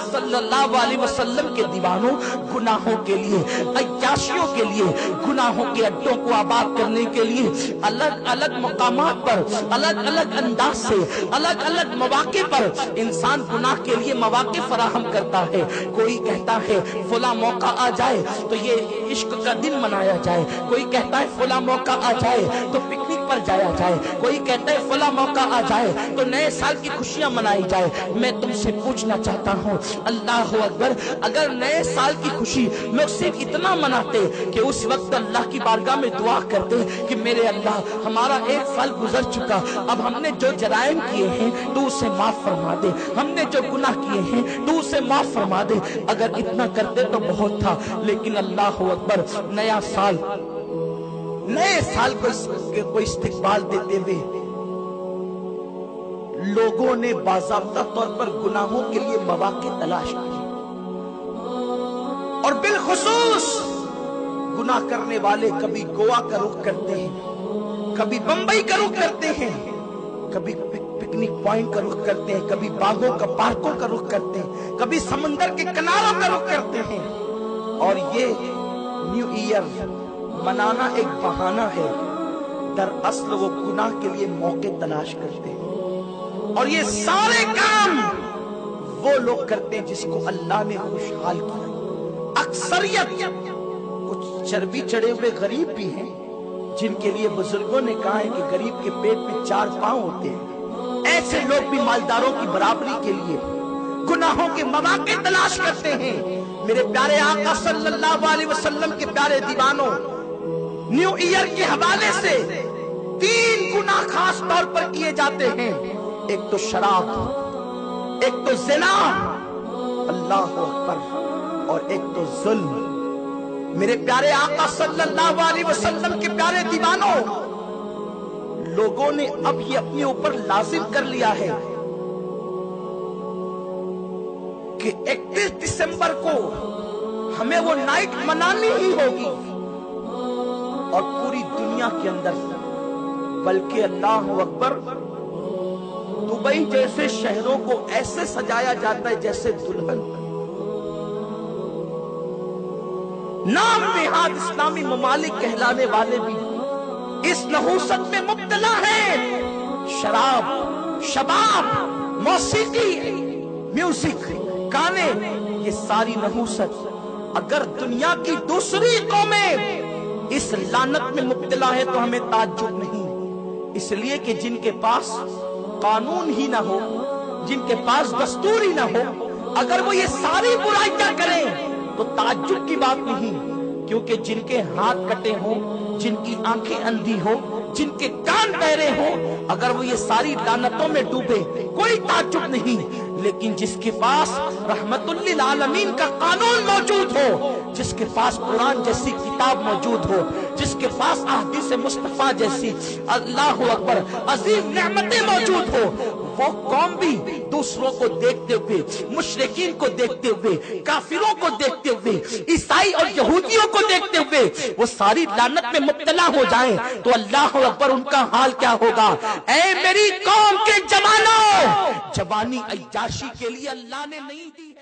सल्लल्लाहु अलैहि वसल्लम के दीवानों, गुनाहों के लिए, अय्याशियों के लिए, गुनाहों के अड्डों को आबाद करने के लिए अलग अलग मकामात पर, अलग अलग अंदाज से, अलग अलग मौके पर इंसान गुनाह के लिए मौके फराहम करता है। कोई कहता है फला मौका आ जाए तो ये इश्क का दिन मनाया जाए, कोई कहता है फला मौका आ जाए तो पिकनिक पर जाया जाए, कोई कहता है फला मौका आ जाए तो नए साल की खुशियां मनाई जाए। मैं तुमसे पूछना चाहता हूँ, अल्लाह अकबर, अगर नए साल की खुशी लोग सिर्फ इतना मनाते कि उस वक्त अल्लाह की बारगाह में दुआ करते कि मेरे अल्लाह हमारा एक साल गुजर चुका, अब हमने जो जराइम किए हैं तो उसे माफ फरमा दे, हमने जो गुनाह किए हैं तो उसे माफ फरमा दे, अगर इतना करते तो बहुत था। लेकिन अल्लाह अकबर, नया साल, नए साल को इस्तिकबाल देते हुए लोगों ने बाज़ाब्ता तौर पर गुनाहों के लिए मौके तलाश किए, और बिलखुसूस गुनाह करने वाले कभी गोवा का रुख करते हैं, कभी बंबई का रुख करते हैं, कभी पिकनिक पॉइंट का रुख करते हैं, कभी बागों का, पार्कों का रुख करते हैं, कभी समंदर के किनारों का रुख करते हैं। और ये न्यू ईयर मनाना एक बहाना है, दरअसल वो गुनाह के लिए मौके तलाश करते हैं। और ये सारे काम वो लोग करते हैं जिसको अल्लाह ने खुशहाल किया। अक्सरियत, कुछ चर्बी चढ़े हुए गरीब भी हैं जिनके लिए बुजुर्गों ने कहा है कि गरीब के पेट में 4 पांव होते हैं। ऐसे लोग भी मालदारों की बराबरी के लिए गुनाहों के मौके तलाश करते हैं। मेरे प्यारे आका सल्लल्लाहु अलैहि वसल्लम के प्यारे दीवानों, न्यू ईयर के हवाले से 3 गुनाह खास तौर पर किए जाते हैं। एक तो शराब, एक तो ज़िना, अल्लाह अकबर, और एक तो जुल्म। मेरे प्यारे आका सल्लल्लाहु अलैहि वसल्लम के प्यारे दीवानों, लोगों ने अब ये अपने ऊपर लाजिम कर लिया है कि 31 दिसंबर को हमें वो नाइट मनानी ही होगी। और पूरी दुनिया के अंदर, बल्कि अल्लाह अकबर, दुबई जैसे शहरों को ऐसे सजाया जाता है जैसे दुल्हन। नाम बेहाद इस्लामी ममालिक कहलाने वाले भी इस नहूसत में मुब्तला हैं। शराब, शबाब, मौसीकी, म्यूजिक, गाने, ये सारी नहूसत। अगर दुनिया की दूसरी कौमें इस लानत में मुब्तला है तो हमें ताज्जुब नहीं, इसलिए कि जिनके पास कानून ही ना हो, जिनके पास दस्तूर ही ना हो, अगर वो ये सारी बुराइयां करें तो ताज्जुब की बात नहीं। क्योंकि जिनके हाथ कटे हों, जिनकी आंखें अंधी हो, जिनके कान बहरे हो, अगर वो ये सारी लानतों में डूबे कोई ताज्जुब नहीं। लेकिन जिसके पास रहमतुल लिल आलमीन का कानून मौजूद हो, जिसके पास कुरान जैसी किताब मौजूद हो, जिसके पास अहदीस मुस्तफा जैसी, अल्लाहु अकबर, अजीम नेमतें मौजूद हो, वो कौम भी दूसरों को देखते हुए, मुशरिकीन को देखते हुए, काफिरों को देखते हुए, ईसाई और यहूदियों को देखते हुए वो सारी लानत में मुब्तला हो जाएं तो अल्लाह अकबर, उनका हाल क्या होगा। ऐ मेरी कौम के जवानों, जवानी अय्याशी के लिए अल्लाह ने नहीं दी।